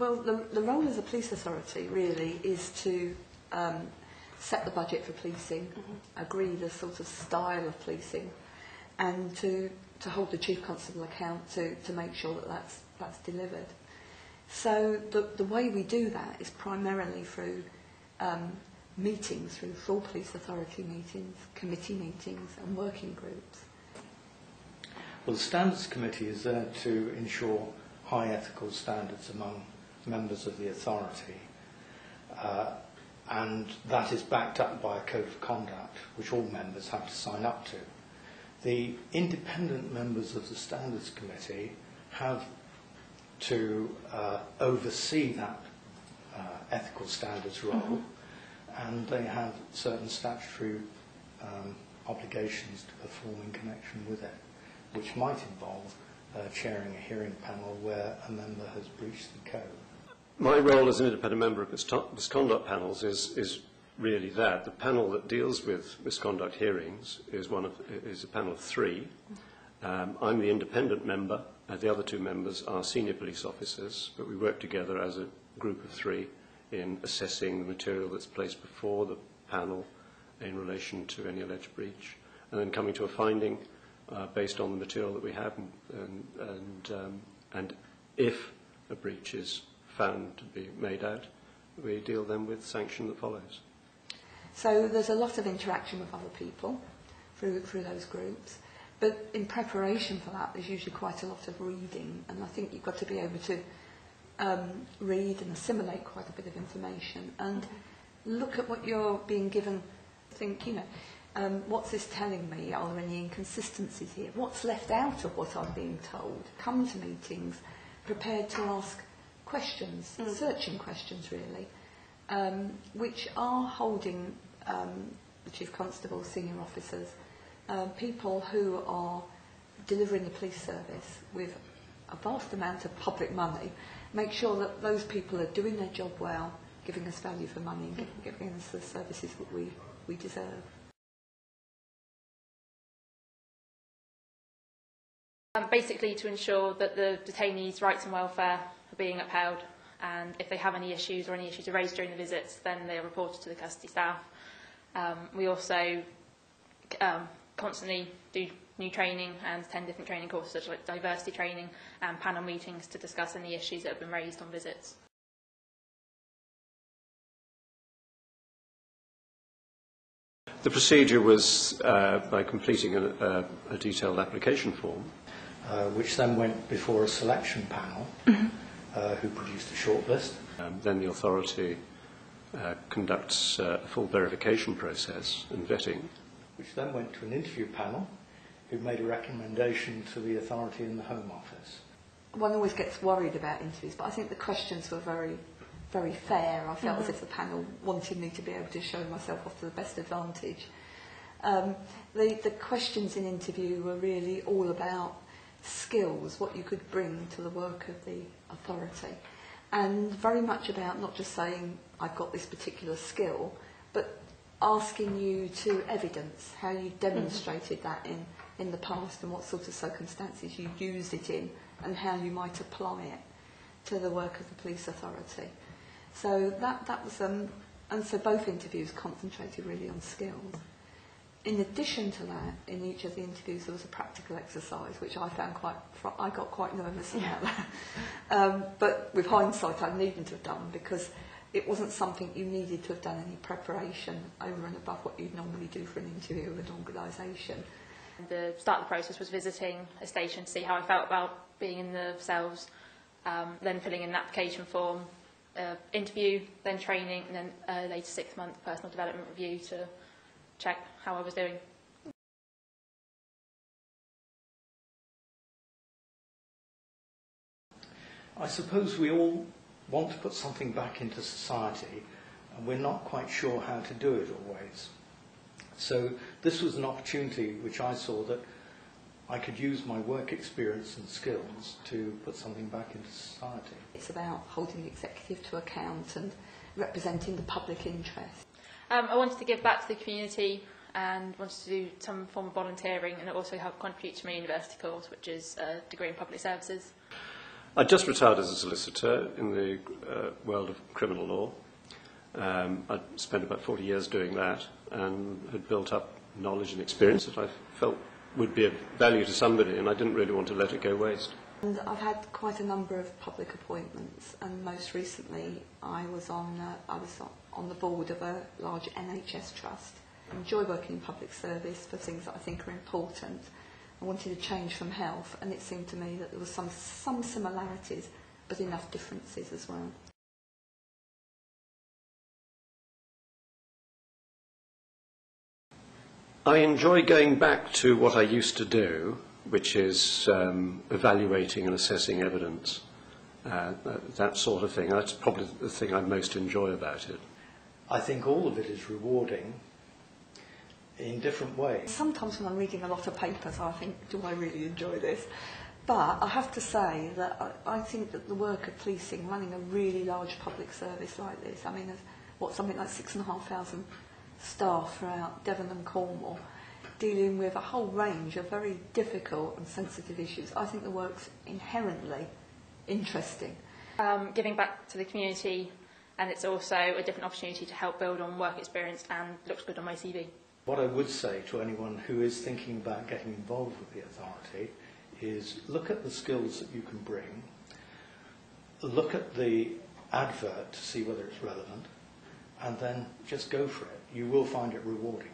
Well, the role of the police authority really is to set the budget for policing, agree the sort of style of policing, and to hold the Chief Constable account to make sure that that's delivered. So the way we do that is primarily through meetings, through full police authority meetings, committee meetings and working groups. Well, the Standards Committee is there to ensure high ethical standards among members of the authority, and that is backed up by a code of conduct which all members have to sign up to. The independent members of the Standards Committee have to oversee that ethical standards role, and they have certain statutory obligations to perform in connection with it, which might involve chairing a hearing panel where a member has breached the code. My role as an independent member of misconduct panels is really that. The panel that deals with misconduct hearings is a panel of 3. I'm the independent member. The other 2 members are senior police officers, but we work together as a group of 3 in assessing the material that's placed before the panel in relation to any alleged breach, and then coming to a finding based on the material that we have, and if a breach is found to be made out, we deal then with sanction that follows. So there's a lot of interaction with other people through those groups, but in preparation for that there's usually quite a lot of reading, and I think you've got to be able to read and assimilate quite a bit of information and look at what you're being given. Think, what's this telling me? Are there any inconsistencies here? What's left out of what I'm being told? Come to meetings prepared to ask questions, searching questions really, which are holding the Chief Constable, senior officers, people who are delivering the police service with a vast amount of public money, make sure that those people are doing their job well, giving us value for money, giving us the services that we deserve. Basically to ensure that the detainees' rights and welfare are being upheld, and if they have any issues or any issues are raised during the visits, then they are reported to the custody staff. We also constantly do new training and attend different training courses such as diversity training and panel meetings to discuss any issues that have been raised on visits. The procedure was by completing a detailed application form, which then went before a selection panel who produced a shortlist. Then the authority conducts a full verification process and vetting, which then went to an interview panel who made a recommendation to the authority in the Home Office. One always gets worried about interviews, but I think the questions were very, very fair. I felt as if the panel wanted me to be able to show myself off to the best advantage. The questions in interview were really all about skills, what you could bring to the work of the authority, and very much about not just saying I've got this particular skill, but asking you to evidence how you demonstrated that in the past and what sort of circumstances you used it in and how you might apply it to the work of the police authority. So that was, and so both interviews concentrated really on skills. In addition to that, in each of the interviews there was a practical exercise, which I found I got quite nervous about that. But with hindsight, I needn't have done, because it wasn't something you needed to have done any preparation over and above what you'd normally do for an interview with an organisation. The start of the process was visiting a station to see how I felt about being in the cells, then filling in an application form, interview, then training, and then a later 6-month personal development review to check how I was doing. I suppose we all want to put something back into society, and we're not quite sure how to do it always. So this was an opportunity which I saw that I could use my work experience and skills to put something back into society. It's about holding the executive to account and representing the public interest. I wanted to give back to the community and wanted to do some form of volunteering, and it also helped contribute to my university course, which is a degree in public services. I just retired as a solicitor in the world of criminal law. I'd spent about 40 years doing that and had built up knowledge and experience that I felt would be of value to somebody, and I didn't really want to let it go waste. And I've had quite a number of public appointments, and most recently I was on the board of a large NHS trust. I enjoy working in public service for things that I think are important. I wanted to change from health, and it seemed to me that there were some similarities, but enough differences as well. I enjoy going back to what I used to do, which is evaluating and assessing evidence, that sort of thing. That's probably the thing I most enjoy about it. I think all of it is rewarding in different ways. Sometimes when I'm reading a lot of papers, I think, do I really enjoy this? But I have to say that I think that the work of policing, running a really large public service like this, I mean, there's something like 6,500 staff throughout Devon and Cornwall, dealing with a whole range of very difficult and sensitive issues. I think the work's inherently interesting. Giving back to the community, and it's also a different opportunity to help build on work experience and looks good on my CV. What I would say to anyone who is thinking about getting involved with the authority is look at the skills that you can bring, look at the advert to see whether it's relevant, and then just go for it. You will find it rewarding.